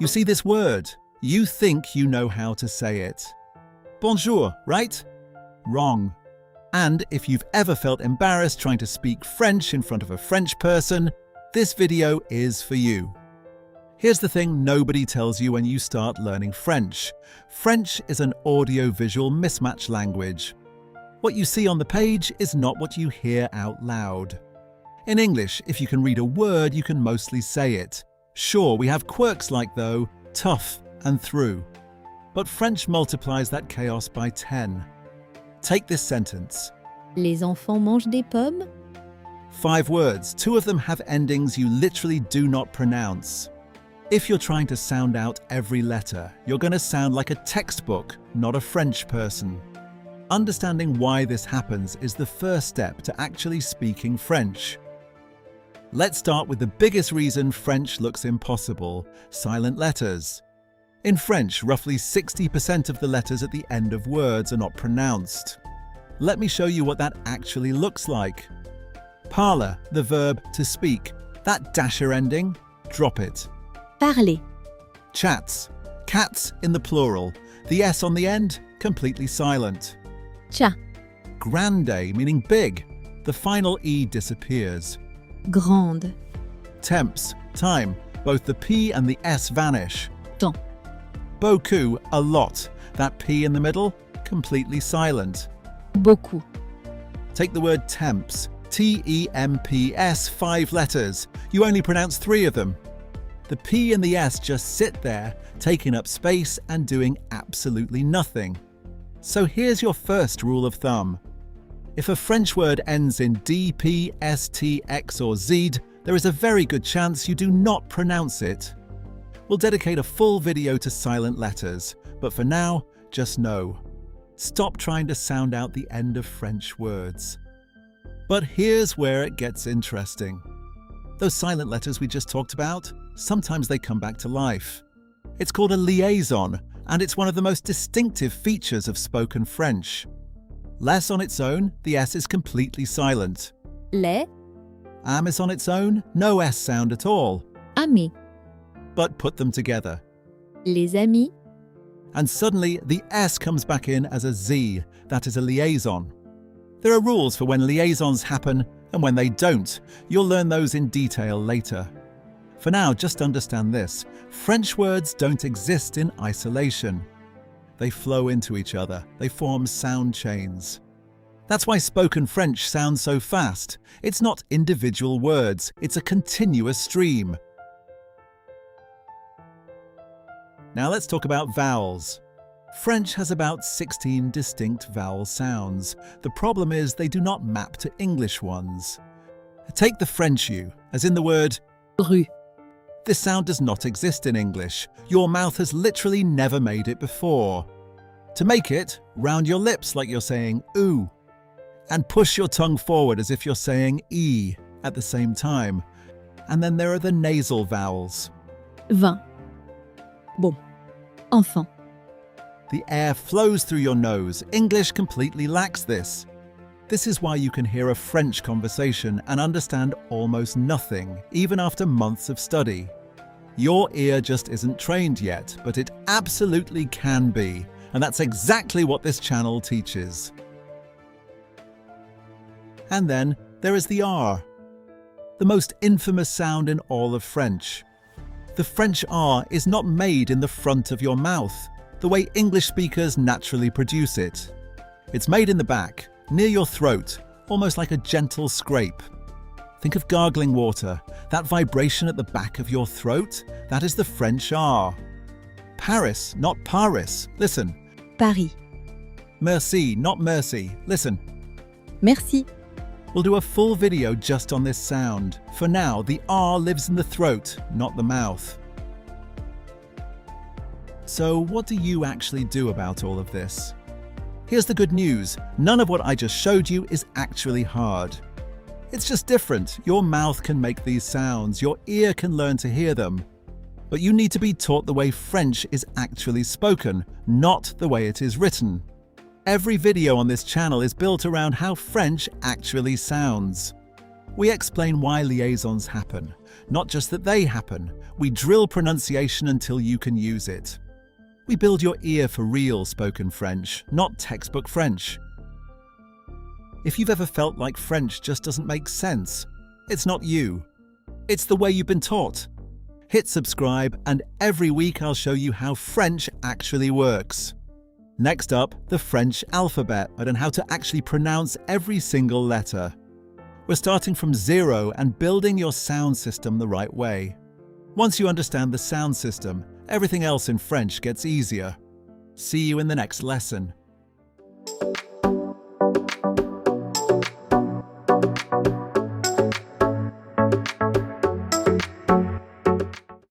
You see this word, you think you know how to say it. Bonjour, right? Wrong. And if you've ever felt embarrassed trying to speak French in front of a French person, this video is for you. Here's the thing nobody tells you when you start learning French. French is an audio-visual mismatch language. What you see on the page is not what you hear out loud. In English, if you can read a word, you can mostly say it. Sure, we have quirks like though, tough and through. But French multiplies that chaos by 10. Take this sentence. Les enfants mangent des pommes? 5 words, 2 of them have endings you literally do not pronounce. If you're trying to sound out every letter, you're going to sound like a textbook, not a French person. Understanding why this happens is the first step to actually speaking French. Let's start with the biggest reason French looks impossible: silent letters. In French, roughly 60% of the letters at the end of words are not pronounced. Let me show you what that actually looks like. Parler, the verb to speak. That dasher ending, drop it. Parler. Chats, cats in the plural. The S on the end, completely silent. Chat. Grande, meaning big. The final E disappears. Grande. Temps, time. Both the P and the S vanish. Temps. Beaucoup, a lot. That P in the middle, completely silent. Beaucoup. Take the word temps. T-E-M-P-S, 5 letters. You only pronounce 3 of them. The P and the S just sit there, taking up space and doing absolutely nothing. So here's your first rule of thumb. If a French word ends in D, P, S, T, X or Z, there is a very good chance you do not pronounce it. We'll dedicate a full video to silent letters, but for now, just know. Stop trying to sound out the end of French words. But here's where it gets interesting. Those silent letters we just talked about, sometimes they come back to life. It's called a liaison, and it's one of the most distinctive features of spoken French. Les on its own, the S is completely silent. Les. Amis on its own, no S sound at all. Amis. But put them together. Les amis. And suddenly the S comes back in as a Z, that is a liaison. There are rules for when liaisons happen and when they don't. You'll learn those in detail later. For now, just understand this. French words don't exist in isolation. They flow into each other. They form sound chains. That's why spoken French sounds so fast. It's not individual words. It's a continuous stream. Now let's talk about vowels. French has about 16 distinct vowel sounds. The problem is they do not map to English ones. Take the French U, as in the word rue. This sound does not exist in English. Your mouth has literally never made it before. To make it, round your lips like you're saying ooh, and push your tongue forward as if you're saying e at the same time. And then there are the nasal vowels. Vin. Bon. Enfant. The air flows through your nose. English completely lacks this. This is why you can hear a French conversation and understand almost nothing, even after months of study. Your ear just isn't trained yet, but it absolutely can be, and that's exactly what this channel teaches. And then there is the R, the most infamous sound in all of French. The French R is not made in the front of your mouth, the way English speakers naturally produce it. It's made in the back, near your throat, almost like a gentle scrape. Think of gargling water. That vibration at the back of your throat, that is the French R. Paris, not Paris. Listen. Paris. Merci, not mercy. Listen. Merci. We'll do a full video just on this sound. For now, the R lives in the throat, not the mouth. So what do you actually do about all of this? Here's the good news. None of what I just showed you is actually hard. It's just different. Your mouth can make these sounds. Your ear can learn to hear them. But you need to be taught the way French is actually spoken, not the way it is written. Every video on this channel is built around how French actually sounds. We explain why liaisons happen, not just that they happen. We drill pronunciation until you can use it. We build your ear for real spoken French, not textbook French. If you've ever felt like French just doesn't make sense, it's not you. It's the way you've been taught. Hit subscribe, and every week I'll show you how French actually works. Next up, the French alphabet and how to actually pronounce every single letter. We're starting from zero and building your sound system the right way. Once you understand the sound system, everything else in French gets easier. See you in the next lesson.